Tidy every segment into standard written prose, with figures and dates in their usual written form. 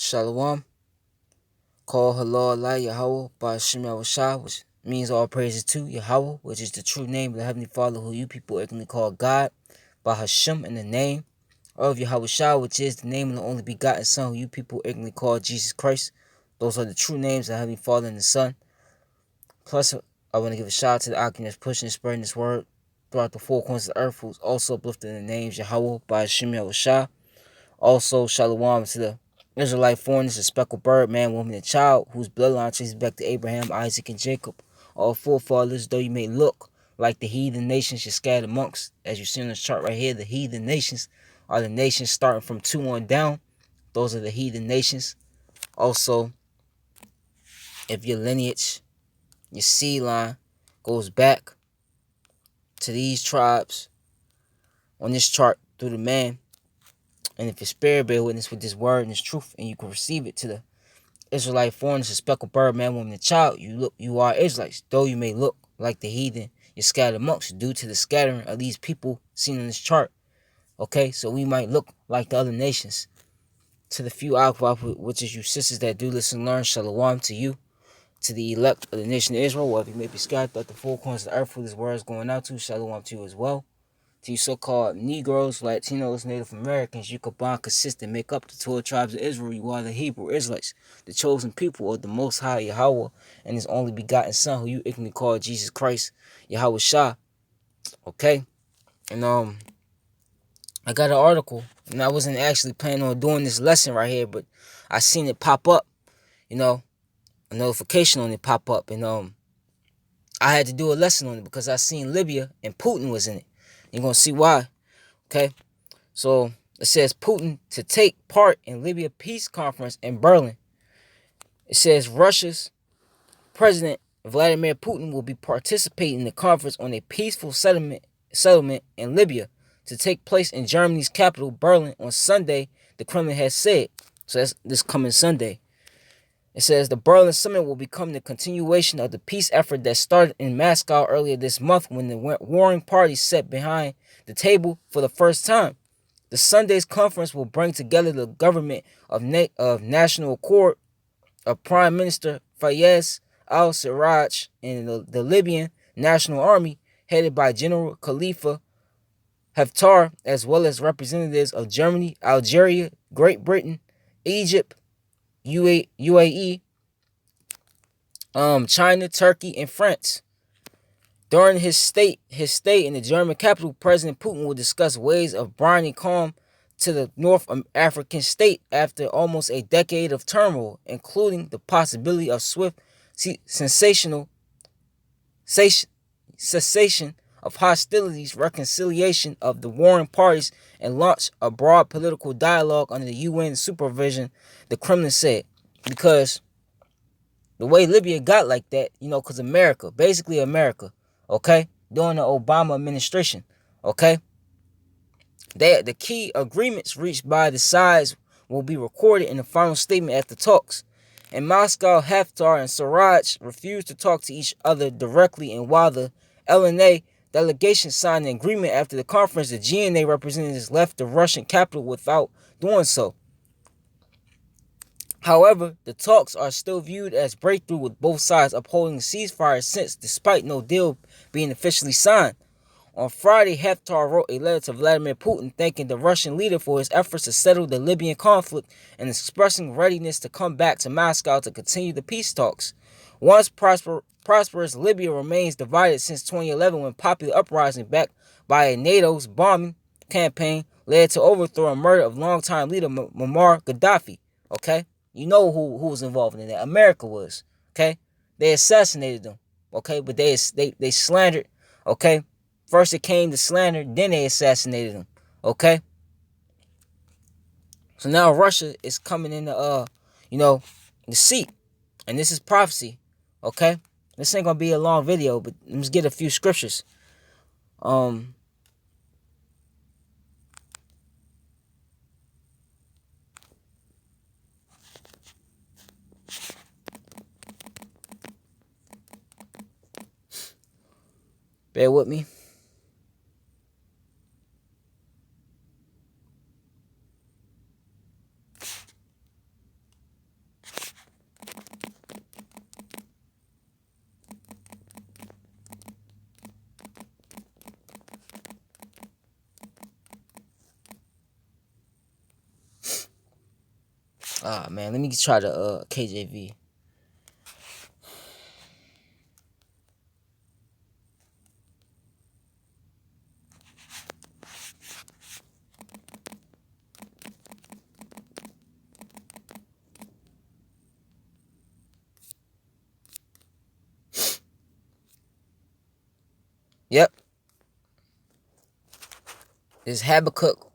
Shalom. Call Halal Allah Yahweh by Shem Shah, which means all praises to Yahweh, which is the true name of the Heavenly Father, who you people ignorantly call God, by Hashem in the name of Yahweh Shah, which is the name of the only begotten Son, who you people ignorantly call Jesus Christ. Those are the true names of the Heavenly Father and the Son. Plus, I want to give a shout out to the Akim that's pushing and spreading this word throughout the four corners of the earth, who's also uplifting the names Yahweh by Hashem Shah. Also, Shalom to the Israelite foreigners, a speckled bird, man, woman, and child, whose bloodline traces back to Abraham, Isaac, and Jacob. All forefathers, though you may look like the heathen nations you're scattered amongst. As you see on this chart right here, the heathen nations are the nations starting from 2 on down. Those are the heathen nations. Also, if your lineage, your seed line, goes back to these tribes on this chart through the man, and if your spirit bear witness with this word and this truth, and you can receive it to the Israelite foreigners, a speckled bird, man, woman, and child, you are Israelites, though you may look like the heathen you're scattered amongst, due to the scattering of these people seen on this chart. Okay, so we might look like the other nations. To the few Aqua, which is you sisters that do listen and learn, Shalom to you. To the elect of the nation of Israel, whether you may be scattered at the four corners of the earth where this word is going out to, Shalom to you as well. To you so-called Negroes, Latinos, Native Americans, you combine, consist, and make up the 12 tribes of Israel. You are the Hebrew Israelites, the chosen people of the Most High Yahweh and His only begotten Son, who you ignorantly call Jesus Christ, Yahweh Shah. Okay? And I got an article, and I wasn't actually planning on doing this lesson right here, but I seen it pop up, a notification on it pop up, and I had to do a lesson on it because I seen Libya and Putin was in it. You're gonna see why. Okay, so it says Putin to take part in Libya peace conference in Berlin. It says Russia's President Vladimir Putin will be participating in the conference on a peaceful settlement in Libya to take place in Germany's capital, Berlin, on Sunday, the Kremlin has said. So that's this coming Sunday. It says the Berlin summit will become the continuation of the peace effort that started in Moscow earlier this month when the warring parties sat behind the table for the first time. The Sunday's conference will bring together the government of National Accord of Prime Minister Fayez al-Sarraj and the Libyan National Army headed by General Khalifa Haftar, as well as representatives of Germany, Algeria, Great Britain, Egypt, UAE, China, Turkey, and France. During his stay in the German capital, President Putin will discuss ways of bringing calm to the North African state after almost a decade of turmoil, including the possibility of swift cessation of hostilities, reconciliation of the warring parties, and launch a broad political dialogue under the UN supervision, the Kremlin said. Because the way Libya got like that, because America, okay, during the Obama administration, okay, the key agreements reached by the sides will be recorded in the final statement after talks. In Moscow, Haftar and Sarraj refused to talk to each other directly, and while the LNA delegation signed an agreement after the conference, the GNA representatives left the Russian capital without doing so. However, the talks are still viewed as breakthrough, with both sides upholding the ceasefire since, despite no deal being officially signed. On Friday, Haftar wrote a letter to Vladimir Putin thanking the Russian leader for his efforts to settle the Libyan conflict and expressing readiness to come back to Moscow to continue the peace talks. Once prosperous, Libya remains divided since 2011, when popular uprising backed by NATO's bombing campaign led to overthrow and murder of longtime leader Muammar Gaddafi. Okay? You know who was involved in that. America was. Okay? They assassinated them. Okay? But they slandered. Okay? First it came to slander, then they assassinated him. Okay? So now Russia is coming in the seat. And this is prophecy. Okay? This ain't gonna be a long video, but let's get a few scriptures. Bear with me. Ah man, let me try the KJV. Yep, this is Habakkuk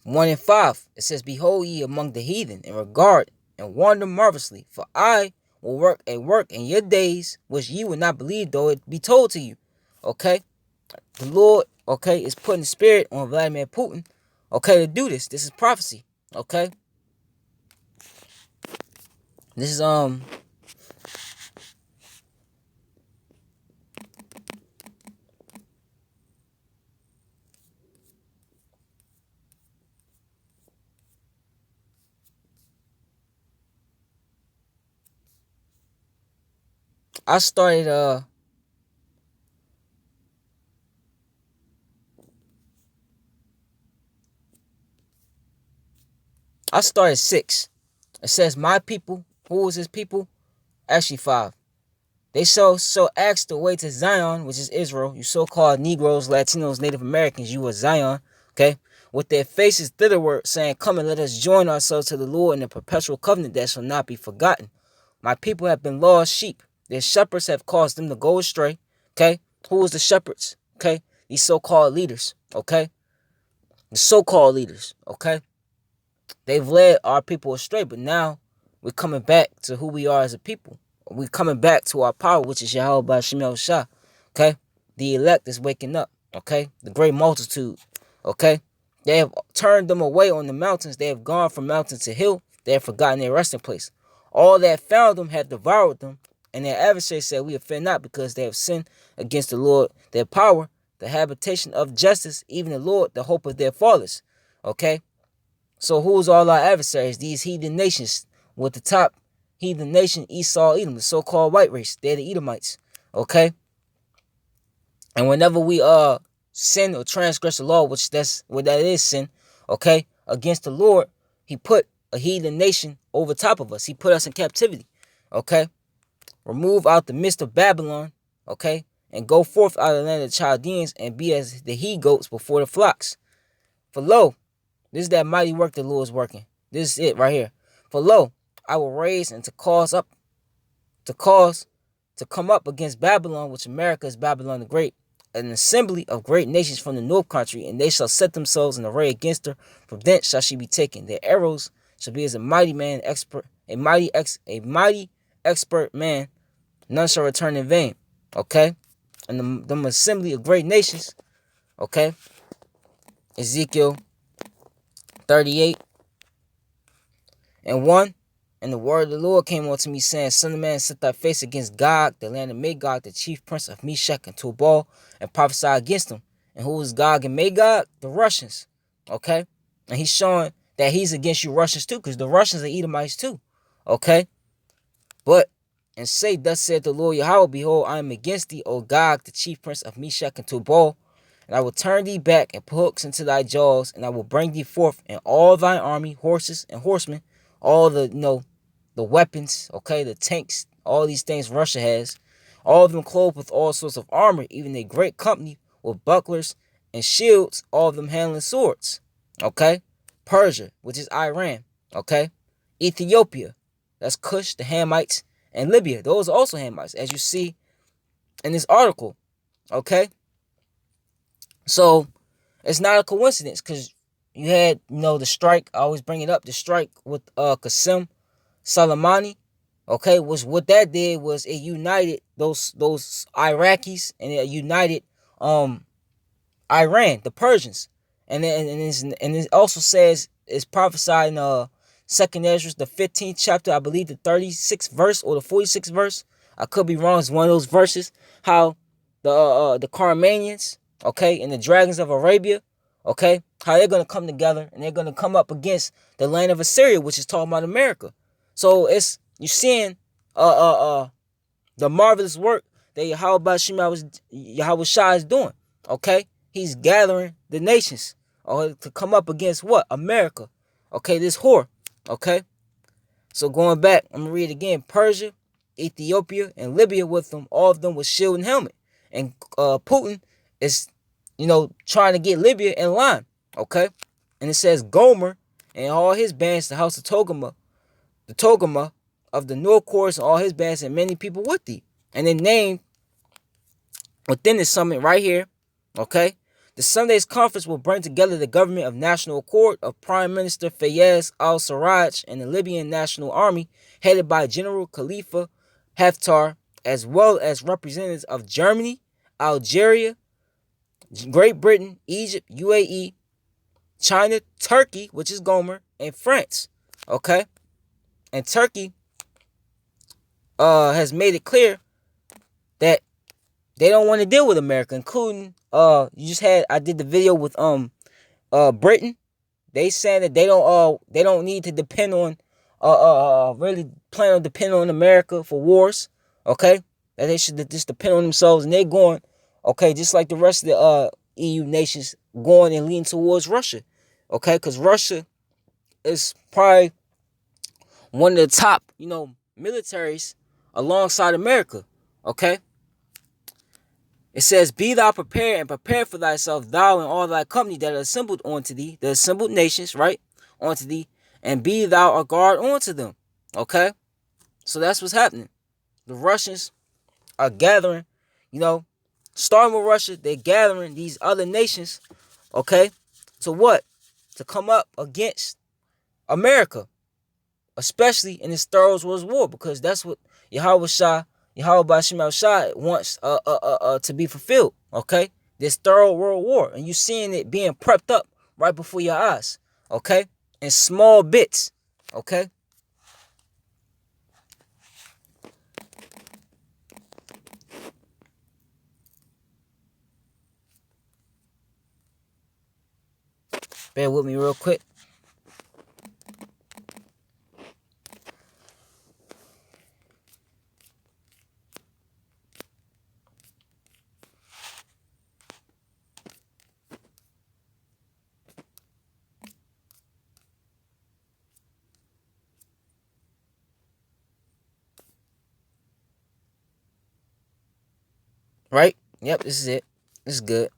1:5. It says, "Behold ye among the heathen, and regard and wonder marvelously, for I will work a work in your days which ye would not believe, though it be told to you." Okay, the Lord, okay, is putting the spirit on Vladimir Putin, okay, to do this. This is prophecy. Okay, this is I started six. It says, "My people." Who is his people? Actually, five. They so asked the way to Zion, which is Israel. You so-called Negroes, Latinos, Native Americans, you are Zion. Okay, with their faces thitherward, saying, "Come and let us join ourselves to the Lord in a perpetual covenant that shall not be forgotten." My people have been lost sheep. Their shepherds have caused them to go astray. Okay, who is the shepherds? Okay, these so-called leaders. Okay, the so-called leaders. Okay, they've led our people astray, but now we're coming back to who we are as a people. We're coming back to our power, which is Yahweh by Shemel Shah. Okay? The elect is waking up. Okay? The great multitude. Okay? They have turned them away on the mountains. They have gone from mountain to hill. They have forgotten their resting place. All that found them have devoured them. And their adversaries said, "We have fear not, because they have sinned against the Lord, their power, the habitation of justice, even the Lord, the hope of their fathers." Okay? So who's all our adversaries? These heathen nations. With the top heathen nation, Esau, Edom, the so-called white race. They're the Edomites. Okay? And whenever we sin or transgress the law, which that's what that is, sin, okay, against the Lord, he put a heathen nation over top of us. He put us in captivity. Okay? Remove out the midst of Babylon, okay, and go forth out of the land of the Chaldeans, and be as the he-goats before the flocks. For lo, this is that mighty work the Lord is working. This is it right here. For lo, I will raise and to come up against Babylon, which America is Babylon the Great, an assembly of great nations from the north country, and they shall set themselves in array against her. From thence shall she be taken. Their arrows shall be as a mighty man expert, a mighty expert man. None shall return in vain. Okay, and them assembly of great nations. Okay, Ezekiel 38:1. And the word of the Lord came unto me, saying, "Son of man, set thy face against Gog, the land of Magog, the chief prince of Meshech and Tubal, and prophesy against him." And who is Gog and Magog? The Russians. Okay? And he's showing that he's against you Russians too, because the Russians are Edomites too. Okay? But, and say, "Thus saith the Lord Yahweh, behold, I am against thee, O Gog, the chief prince of Meshech and Tubal, and I will turn thee back and put hooks into thy jaws, and I will bring thee forth in all thine army, horses and horsemen, all the, the weapons, okay, the tanks, all these things Russia has, all of them clothed with all sorts of armor, even a great company with bucklers and shields, all of them handling swords, okay? Persia, which is Iran, okay? Ethiopia, that's Cush, the Hamites, and Libya, those are also Hamites, as you see in this article, okay? So, it's not a coincidence, because you had, the strike, I always bring it up, the strike with Qasem Soleimani, okay, was what that did was it united those Iraqis, and it united Iran, the Persians, and it also says it's prophesied in Second Ezra, the 15th chapter, I believe the 36th verse or the 46th verse. I could be wrong. It's one of those verses. How the Carmanians, okay, and the dragons of Arabia, okay, how they're gonna come together and they're gonna come up against the land of Assyria, which is talking about America. So you're seeing the marvelous work that Yahweh Shah is doing. Okay, he's gathering the nations. or to come up against what? America. Okay, this whore. Okay? So going back, I'm gonna read it again. Persia, Ethiopia, and Libya with them, all of them with shield and helmet. And Putin is, trying to get Libya in line. Okay? And it says Gomer and all his bands, the house of the Togama of the North Course, and all his bands, and many people with thee. And then named within the summit right here, okay? The Sunday's conference will bring together the government of national accord of Prime Minister Fayez al-Sarraj and the Libyan National Army, headed by General Khalifa Haftar, as well as representatives of Germany, Algeria, Great Britain, Egypt, UAE, China, Turkey, which is Gomer, and France. Okay? And Turkey has made it clear that they don't want to deal with America, including I did the video with Britain. They saying that they don't need to depend on really plan on depending on America for wars. Okay? That they should just depend on themselves, and they're going, okay, just like the rest of the EU nations, going and leaning towards Russia. Okay, because Russia is probably one of the top, militaries alongside America. Okay? It says, be thou prepared and prepare for thyself, thou and all thy company that are assembled unto thee, the assembled nations, right? Unto thee, and be thou a guard unto them. Okay? So that's what's happening. The Russians are gathering, starting with Russia, they're gathering these other nations, okay? To what? To come up against America, especially in this Third World War, because that's what Yahweh Bashim Shah wants to be fulfilled. Okay, this Third World War, and you seeing it being prepped up right before your eyes. Okay, in small bits. Okay. Bear with me real quick. Right? Yep, this is it. This is good.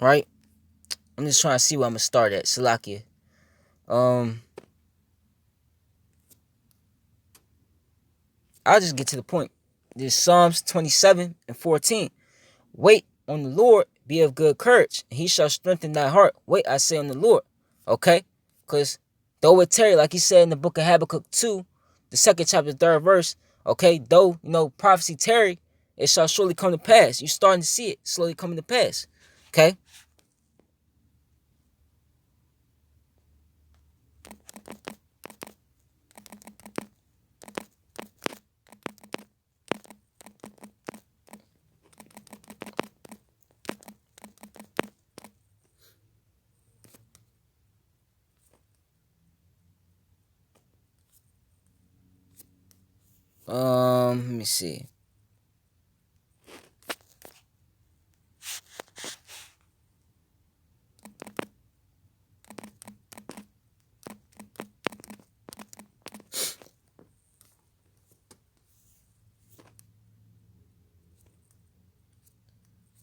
Right? I'm just trying to see where I'm gonna start at. Salakia. I'll just get to the point. There's Psalms 27 and 14. Wait on the Lord, be of good courage, and he shall strengthen thy heart. Wait, I say on the Lord. Okay? Because though it tarry, like he said in the book of Habakkuk 2, the second chapter, third verse, okay, though, prophecy tarry, it shall surely come to pass. You're starting to see it slowly coming to pass. Okay? Let me see.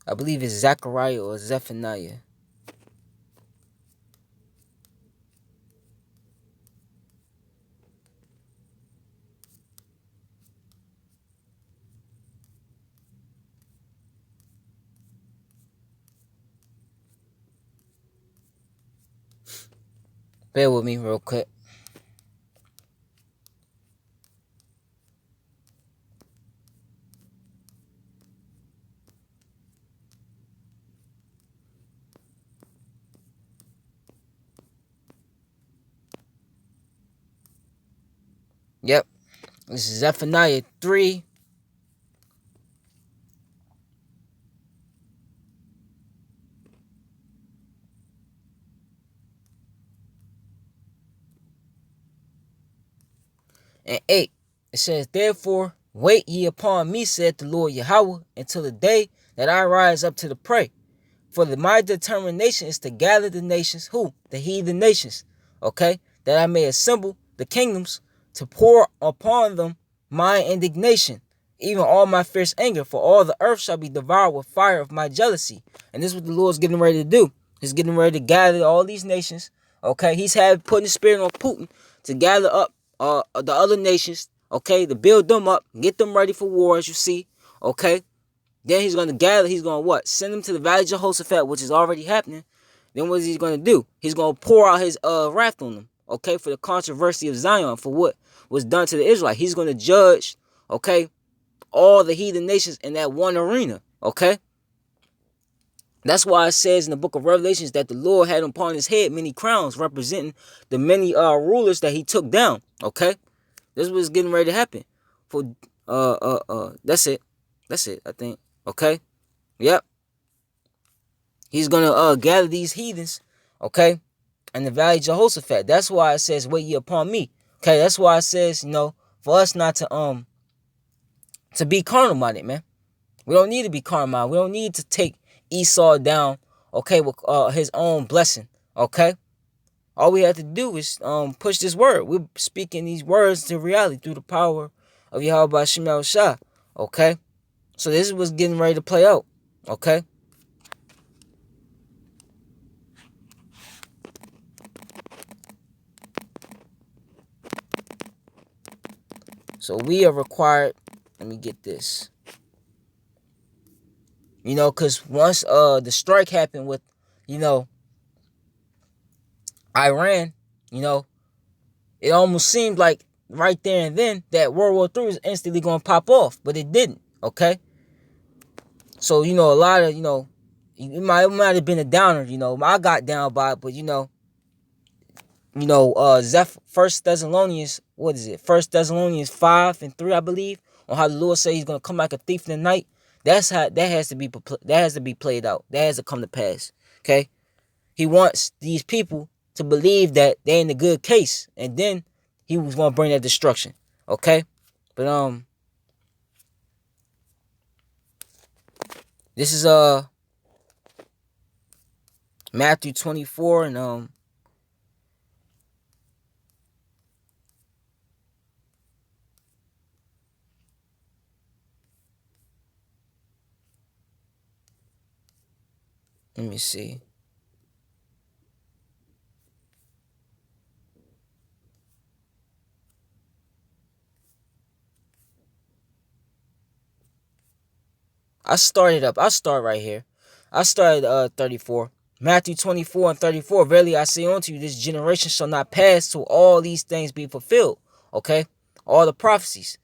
I believe it's Zechariah or Zephaniah. Bear with me real quick. Yep. This is Zephaniah 3. And 8. It says, therefore, wait ye upon me, said the Lord Yahweh, until the day that I rise up to the prey. For my determination is to gather the nations, who? The heathen nations, okay? That I may assemble the kingdoms to pour upon them my indignation, even all my fierce anger, for all the earth shall be devoured with fire of my jealousy. And this is what the Lord's getting ready to do. He's getting ready to gather all these nations, okay? He's putting the spirit on Putin to gather up the other nations, okay? To build them up, get them ready for war, as you see, okay? Then he's going to gather, he's going to what? Send them to the Valley of Jehoshaphat, which is already happening. Then what is he going to do? He's going to pour out his wrath on them, okay, for the controversy of Zion, for what was done to the Israelites. He's going to judge, okay, all the heathen nations in that one arena, okay? That's why it says in the book of Revelations that the Lord had upon his head many crowns, representing the many rulers that he took down, okay? This is what's getting ready to happen. For that's it. That's it, I think. Okay? Yep. He's gonna gather these heathens, okay, in the Valley of Jehoshaphat. That's why it says, wait ye upon me. Okay, that's why it says, for us not to be carnal minded, man. We don't need to be carnal minded. We don't need to take Esau down, okay, with his own blessing. Okay? All we have to do is push this word. We're speaking these words to reality through the power of Yahweh Shema Shah. Okay? So this is what's getting ready to play out. Okay? So we are required, let me get this. Because once the strike happened with, Iran, it almost seemed like right there and then that World War III was instantly going to pop off, but it didn't, okay? So, a lot of, it might have been a downer, I got down by it, but, First Thessalonians, what is it? First Thessalonians 5:3, I believe, on how the Lord says he's gonna come like a thief in the night. That's how that has to be played out. That has to come to pass. Okay, he wants these people to believe that they're in a good case, and then he was gonna bring that destruction. Okay, but this is Matthew 24 and let me see. I start right here. I started 34. Matthew 24:34. Verily I say unto you, this generation shall not pass till all these things be fulfilled. Okay? All the prophecies.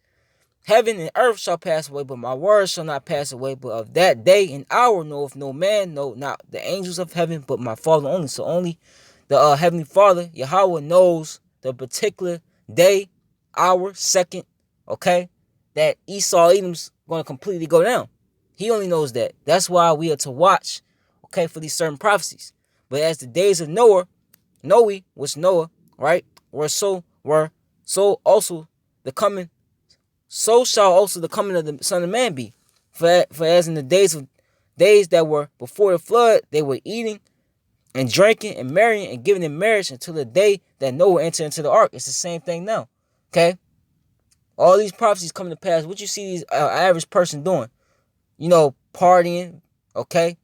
Heaven and earth shall pass away, but my words shall not pass away. But of that day and hour knoweth no man, no, not the angels of heaven, but my Father only. So only the Heavenly Father, Yahweh, knows the particular day, hour, second, okay, that Esau Edom's going to completely go down. He only knows that. That's why we are to watch, okay, for these certain prophecies. But as the days of Noah, was Noah, right, were so also the coming, so shall also the coming of the Son of Man be. For as in the days that were before the flood, they were eating and drinking and marrying and giving in marriage until the day that Noah entered into the ark. It's the same thing now. Okay? All these prophecies coming to pass. What you see these average person doing? Partying, okay?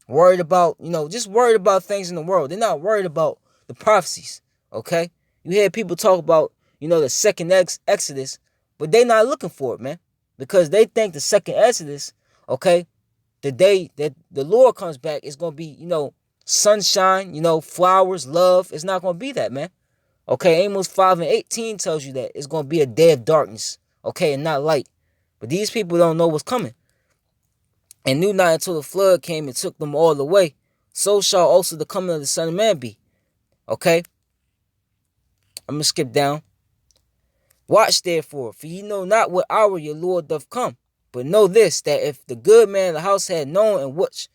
Worried about, just worried about things in the world. They're not worried about the prophecies, okay? You hear people talk about, the second Exodus, but they're not looking for it, man. Because they think the second Exodus, okay, the day that the Lord comes back is going to be, sunshine, flowers, love. It's not going to be that, man. Okay, Amos 5:18 tells you that it's going to be a day of darkness, okay, and not light. But these people don't know what's coming. And knew not until the flood came and took them all away. So shall also the coming of the Son of Man be. Okay? I'm going to skip down. Watch therefore, for ye know not what hour your Lord doth come. But know this, that if the good man of the house had known what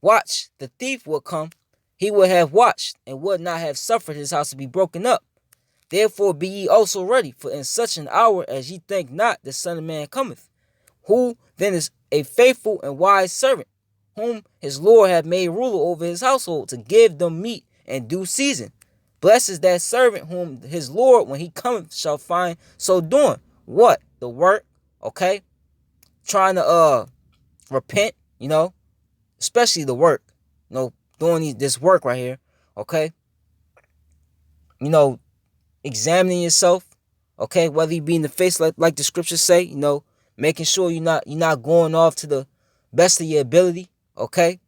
watch the thief would come, he would have watched, and would not have suffered his house to be broken up. Therefore be ye also ready, for in such an hour as ye think not, the Son of Man cometh. Who then is a faithful and wise servant, whom his Lord hath made ruler over his household, to give them meat in due season? Blessed is that servant whom his Lord, when he cometh, shall find so doing. What? The work, okay? Trying to repent, especially the work, doing this work right here, okay? Examining yourself, okay? Whether you be in the face, like the scriptures say, making sure you're not going off to the best of your ability, okay?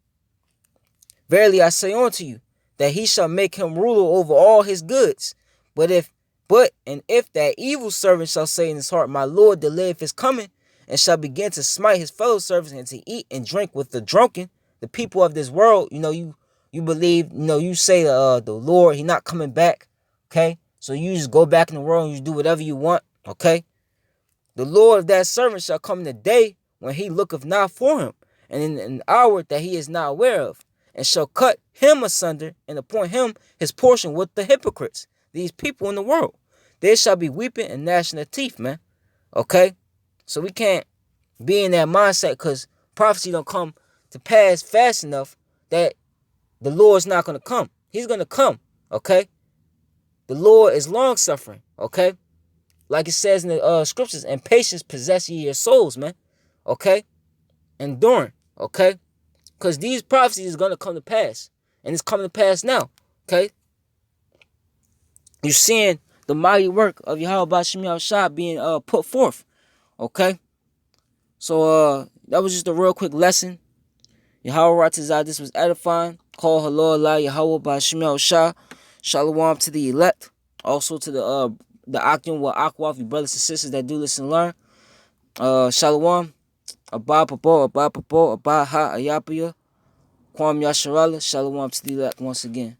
Verily I say unto you, that he shall make him ruler over all his goods. If that evil servant shall say in his heart, my Lord delayeth his coming, and shall begin to smite his fellow servants, and to eat and drink with the drunken, the people of this world, you believe, you say the Lord, he not coming back, okay? So you just go back in the world and you do whatever you want, okay? The Lord of that servant shall come in the day when he looketh not for him, and in an hour that he is not aware of, and shall cut him asunder, and appoint him his portion with the hypocrites, these people in the world. There shall be weeping and gnashing of teeth, man. Okay? So we can't be in that mindset, because prophecy don't come to pass fast enough that the Lord's not going to come. He's going to come, okay? The Lord is long-suffering, okay? Like it says in the scriptures, and patience possess ye your souls, man. Okay? Enduring, okay? Because these prophecies is going to come to pass. And it's coming to pass now, okay? You're seeing the mighty work of Yahweh Bashim Yahushua being put forth, okay? So that was just a real quick lesson. Yahweh Ratazah, this was edifying. Call hello Allah Yahweh Bashim Yahushua. Shalom to the elect. Also to the Akim wa Akwaf, your brothers and sisters that do listen and learn. Shalom. Abba Papo, Abba Ha, Ayapia. Kwam Yasharala. Shalom to the elect once again.